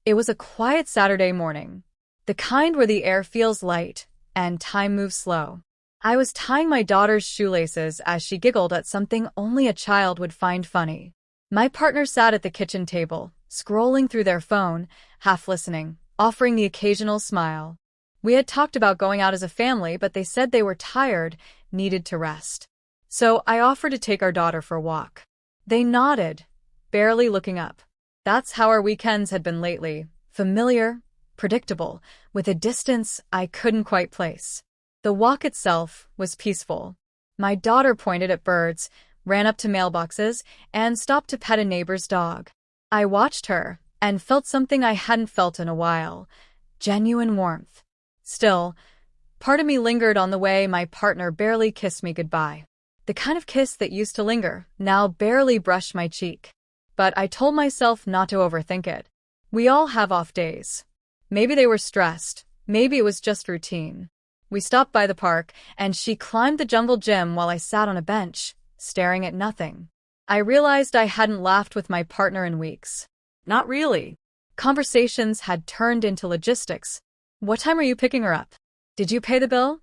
It was a quiet Saturday morning, the kind where the air feels light and time moves slow. I was tying my daughter's shoelaces as she giggled at something only a child would find funny. My partner sat at the kitchen table, scrolling through their phone, half listening, offering the occasional smile. We had talked about going out as a family, but they said they were tired, needed to rest. So I offered to take our daughter for a walk. They nodded, barely looking up. That's how our weekends had been lately, familiar, predictable, with a distance I couldn't quite place. The walk itself was peaceful. My daughter pointed at birds, ran up to mailboxes, and stopped to pet a neighbor's dog. I watched her and felt something I hadn't felt in a while, genuine warmth. Still, part of me lingered on the way my partner barely kissed me goodbye. The kind of kiss that used to linger, now barely brushed my cheek. But I told myself not to overthink it. We all have off days. Maybe they were stressed, maybe it was just routine. We stopped by the park, and she climbed the jungle gym while I sat on a bench, staring at nothing. I realized I hadn't laughed with my partner in weeks. Not really. Conversations had turned into logistics. What time are you picking her up? Did you pay the bill?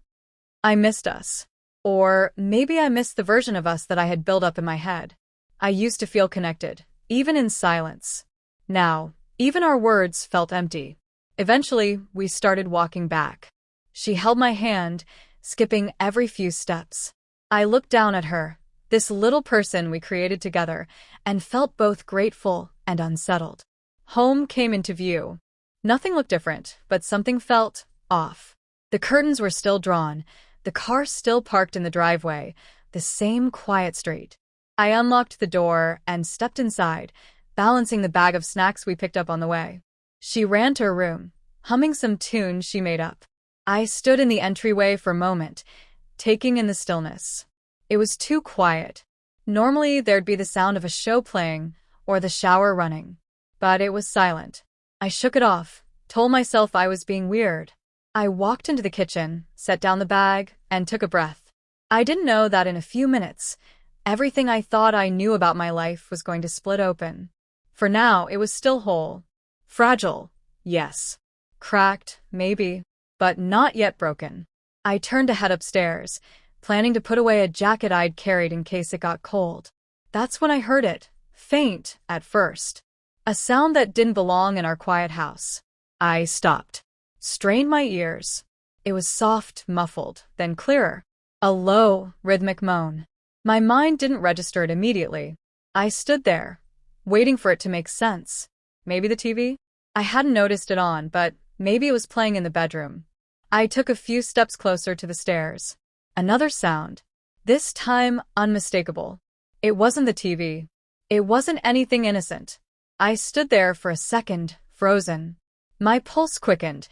I missed us. Or maybe I missed the version of us that I had built up in my head. I used to feel connected, even in silence. Now, even our words felt empty. Eventually, we started walking back. She held my hand, skipping every few steps. I looked down at her, this little person we created together, and felt both grateful and unsettled. Home came into view. Nothing looked different, but something felt off. The curtains were still drawn, the car still parked in the driveway, the same quiet street. I unlocked the door and stepped inside, balancing the bag of snacks we picked up on the way. She ran to her room, humming some tune she made up. I stood in the entryway for a moment, taking in the stillness. It was too quiet. Normally, there'd be the sound of a show playing or the shower running. But it was silent. I shook it off, told myself I was being weird. I walked into the kitchen, set down the bag, and took a breath. I didn't know that in a few minutes, everything I thought I knew about my life was going to split open. For now, it was still whole. Fragile, yes. Cracked, maybe, but not yet broken. I turned to head upstairs, planning to put away a jacket I'd carried in case it got cold. That's when I heard it, faint at first. A sound that didn't belong in our quiet house. I stopped, strained my ears. It was soft, muffled, then clearer. A low, rhythmic moan. My mind didn't register it immediately. I stood there, waiting for it to make sense. Maybe the TV? I hadn't noticed it on, but maybe it was playing in the bedroom. I took a few steps closer to the stairs. Another sound. This time unmistakable. It wasn't the TV. It wasn't anything innocent. I stood there for a second, frozen. My pulse quickened,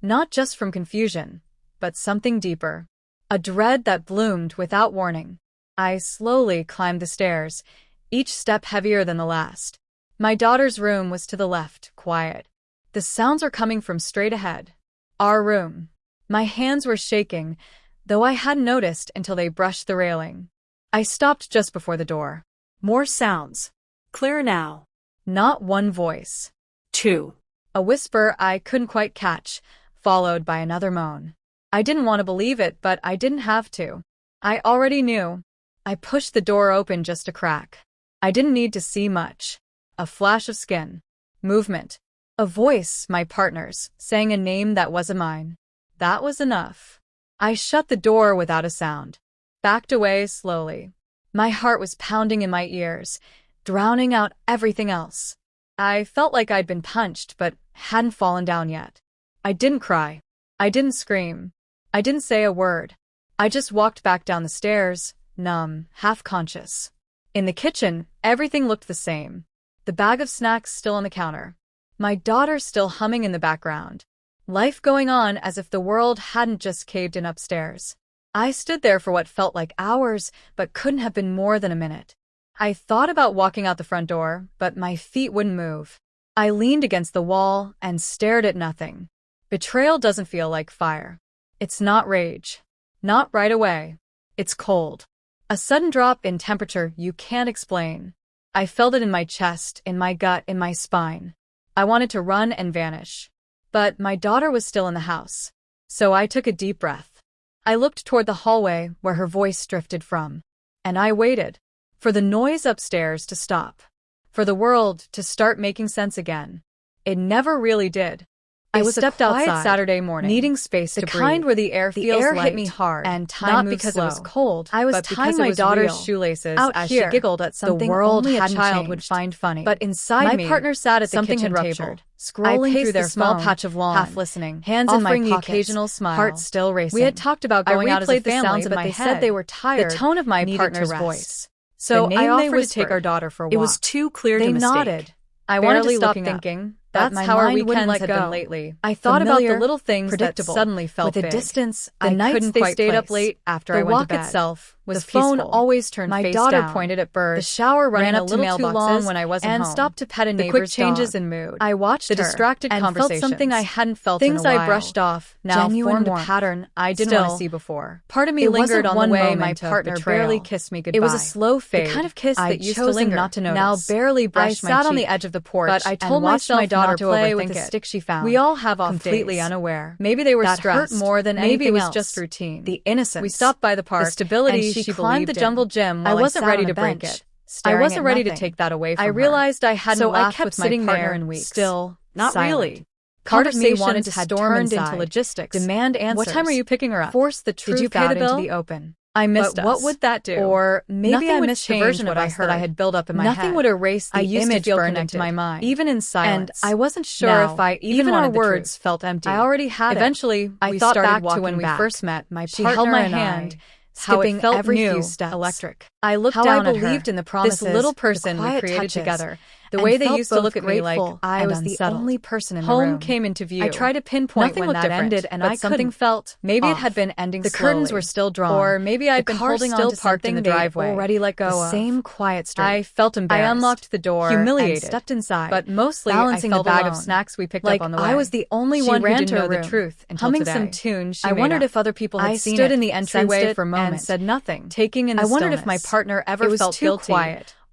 not just from confusion, but something deeper. A dread that bloomed without warning. I slowly climbed the stairs, each step heavier than the last. My daughter's room was to the left, quiet. The sounds were coming from straight ahead. Our room. My hands were shaking, though I hadn't noticed until they brushed the railing. I stopped just before the door. More sounds. Clear now. Not one voice. Two. A whisper I couldn't quite catch, followed by another moan. I didn't want to believe it, but I didn't have to. I already knew. I pushed the door open just a crack. I didn't need to see much. A flash of skin. Movement. A voice, my partner's, saying a name that wasn't mine. That was enough. I shut the door without a sound. Backed away slowly. My heart was pounding in my ears, drowning out everything else. I felt like I'd been punched, but hadn't fallen down yet. I didn't cry. I didn't scream. I didn't say a word. I just walked back down the stairs, numb, half-conscious. In the kitchen, everything looked the same. The bag of snacks still on the counter. My daughter still humming in the background. Life going on as if the world hadn't just caved in upstairs. I stood there for what felt like hours, but couldn't have been more than a minute. I thought about walking out the front door, but my feet wouldn't move. I leaned against the wall and stared at nothing. Betrayal doesn't feel like fire. It's not rage. Not right away. It's cold. A sudden drop in temperature you can't explain. I felt it in my chest, in my gut, in my spine. I wanted to run and vanish. But my daughter was still in the house. So I took a deep breath. I looked toward the hallway where her voice drifted from. And I waited. For the noise upstairs to stop. For the world to start making sense again. It never really did. I stepped outside Saturday morning, needing space to breathe. The kind where the air feels light hit me hard, and time moves because slow. It was cold. I was but tying my daughter's shoelaces as she giggled at something only a child would find funny. But inside me, my partner sat at the kitchen table, scrolling through their small patch of lawn, half listening, hands in my pockets, the occasional smile, heart still racing. We had talked about going out as a family, but they said they were tired. The tone of my partner's voice. So I offered to take our daughter for a walk. It was too clear to mistake. They nodded. I wanted to stop thinking. That's how our weekends had been lately. I thought about the little things that suddenly felt big. With a distance, the nights they stayed up late after I went to bed. The walk itself was peaceful. The phone always turned face down. My daughter pointed at birds. The shower ran up a little too long when I wasn't home. And stopped to pet a neighbor's dog. The quick changes in mood. I watched the distracted conversations. And felt something I hadn't felt in a while. Things I brushed off now formed a pattern I didn't want to see before. Part of me lingered on the way my partner barely kissed me goodbye. It was a slow fade. The kind of kiss that used to linger, not to notice. Now barely brushed my cheek. I sat on the edge of the porch, but I told myself not to play with the stick she found. We all have off completely days. Unaware. Maybe they were stressed. Hurt more than anything else. Maybe it was just routine. The innocence. We stopped by the park. The stability and she climbed the jungle gym. I wasn't ready to break it. I wasn't ready to take that away from her. I realized I hadn't laughed with my partner in weeks. Still, not really. Conversations had turned into logistics. Demand answers. What time are you picking her up? Force the truth out into the open. I missed us. What would that do? Or maybe I missed the version of us that I had built up in my head. Nothing would erase the image burned into my mind, even in silence. And I wasn't sure if I even our words felt empty. I already had it. Eventually, I thought back to when we first met. My partner held my hand, skipping every few steps. Electric. I looked down at her. I believed in the promises. This little person we created together. The way they used to look at me like I was the only person in the room. Home came into view. I tried to pinpoint when that ended, and I something felt maybe it had been ending slowly. The curtains were still drawn, or maybe I'd been holding on to something in the driveway. Already let go of. The same quiet street. I felt embarrassed. I unlocked the door, humiliated, and stepped inside. But mostly, balancing the bag of snacks we picked up on the way. I was the only one who didn't know the truth until today. Humming some tune she made up. I wondered if other people had seen it. I stood in the entryway for a moment and said nothing, taking in the stillness. I wondered if my partner ever felt guilty.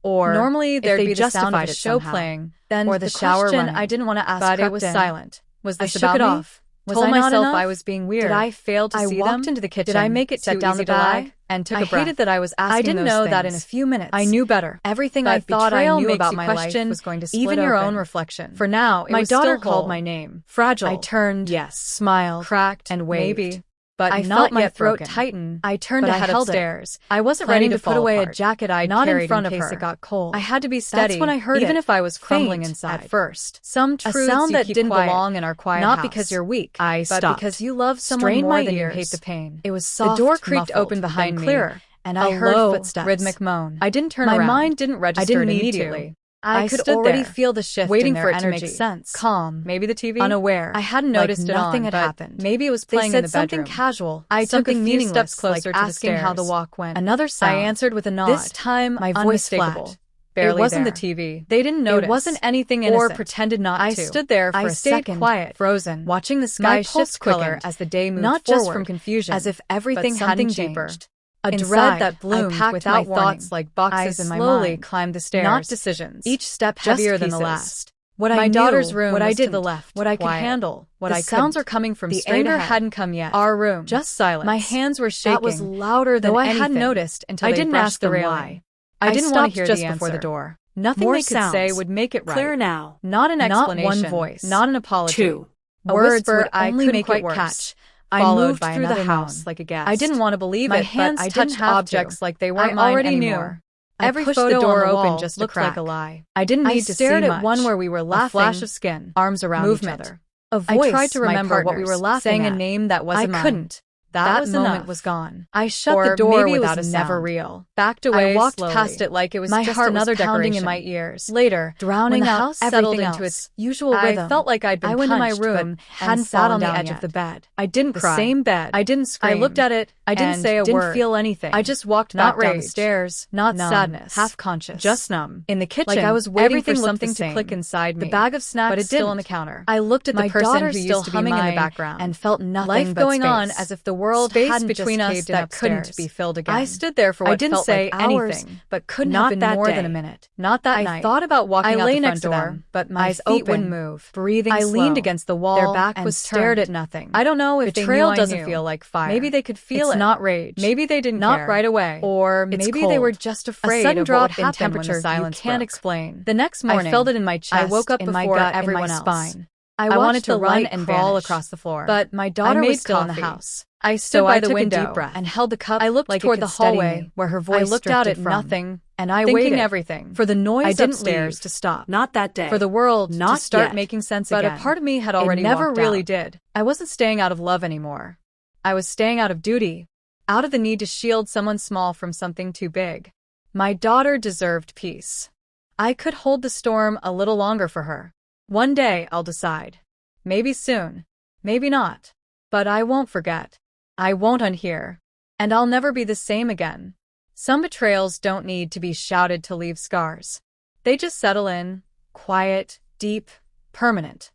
Or normally there'd be the sound of a show playing, then or the shower running. I didn't want to ask, but it was silent. Was this about me? Off. Told myself I was being weird. Did I fail to see them? I walked into the kitchen. Did I make it too easy to lie? And took a breath. I hated that I was asking those things. I didn't know that in a few minutes. I knew better. Everything I thought I knew about my life was going to split open. Even your own reflection. For now, it was still whole. My daughter called my name. Fragile. I turned, yes, smiled, cracked, and waved. Maybe. But I felt my throat tighten. I turned to head upstairs. I wasn't ready to put away a jacket I'd carried in front of her. It got cold. I had to be steady. That's when I heard it, even if I was crumbling inside. At first, some truths a sound that didn't belong in our quiet house. Not because you're weak, but because you love someone more than you hate the pain. It was soft, the door creaked open behind me, clearer, and I heard footsteps. Rhythmic moan. I didn't turn around. My mind didn't register it immediately. I could already feel the shift waiting for it to make sense. Calm, maybe the TV, unaware. I hadn't noticed nothing had happened. Maybe it was playing in the bedroom. Something casual. I took a few steps closer to asking how the walk went. Another sound. I answered with a nod. This time, my voice flat. Barely it wasn't the TV. They didn't notice. It wasn't anything innocent. Or pretended not to. I stood there for a second, quiet, frozen, watching the sky shift color as the day moved forward. Not just from confusion, as if everything hadn't changed. A dread that bloomed without thoughts like boxes in my mind. I slowly climbed the stairs. Not decisions. Each step heavier than the last. What I knew, my daughter's room, what I did to the left, what I could handle, what I couldn't. The sounds are coming from straight ahead. The anger hadn't come yet. Our room, just silence. My hands were shaking. That was louder than anything. I hadn't noticed until I didn't ask the railing. I didn't want to hear just before the door. Nothing they could say would make it right. Clear now. Not an explanation. Not one voice. Not an apology. Two. Words I couldn't quite catch. I moved through the house like a guest. I didn't want to believe it, but I touched objects like they weren't mine anymore. Every photo on the wall just looked like a lie. I didn't need to see much. I stared at one where we were laughing, a flash of skin, arms around each other. A voice, I tried to remember what we were laughing at, saying a name that wasn't mine. I couldn't. That moment was gone. I shut the door without a sound. Never real. Backed away. I walked past it like it was just another decoration in my ears. Later, drowning out, settled into its usual rhythm. I felt like I'd been punched, I went to my room and sat on the edge of the bed. I didn't cry. The same bed. I didn't scream. I looked at it. I didn't say a word. Didn't feel anything. I just walked back down the stairs. Not sadness. Half conscious. Just numb. In the kitchen, like I was waiting for something to click inside me. The bag of snacks, but it still on the counter. I looked at the person who used to be mine in the background and felt nothing but space. Life going on as if the world Space hadn't between just us caved in that couldn't upstairs. be filled again. I stood there for what I didn't felt say like hours, anything, but couldn't not have been that more than day. a minute. Not that night. I thought about walking I out lay the next front to door, them, but my eyes feet open, wouldn't move. Breathing I slow. leaned against the wall Their back and was stared turned. at nothing. I don't know if Betrayal they knew I doesn't knew. feel like fire. Maybe they could feel It's it. not rage. Maybe they didn't Not care. right away. Or It's maybe they were cold. just A afraid sudden of what drop would in happen when temperature the silence you can't broke. explain. The next morning, I felt it in my chest, I woke up in my before gut, in everyone my else. spine. I wanted watched to the run light and crawl vanish. across the floor. But my daughter I was made still in the coffee. house. I So stood by I the took window a deep breath and held the cup. I looked like toward it the could steady hallway me. where her voice I looked out drifted at from. nothing, and I Thinking waited everything. for the noise I didn't upstairs leave. to stop. Not that day. For the world Not to start yet. making sense But again. a part of me had already It never walked really out. did. I wasn't staying out of love anymore. I was staying out of duty, out of the need to shield someone small from something too big. My daughter deserved peace. I could hold the storm a little longer for her. One day I'll decide. Maybe soon. Maybe not. But I won't forget. I won't unhear. And I'll never be the same again. Some betrayals don't need to be shouted to leave scars. They just settle in, quiet, deep, permanent.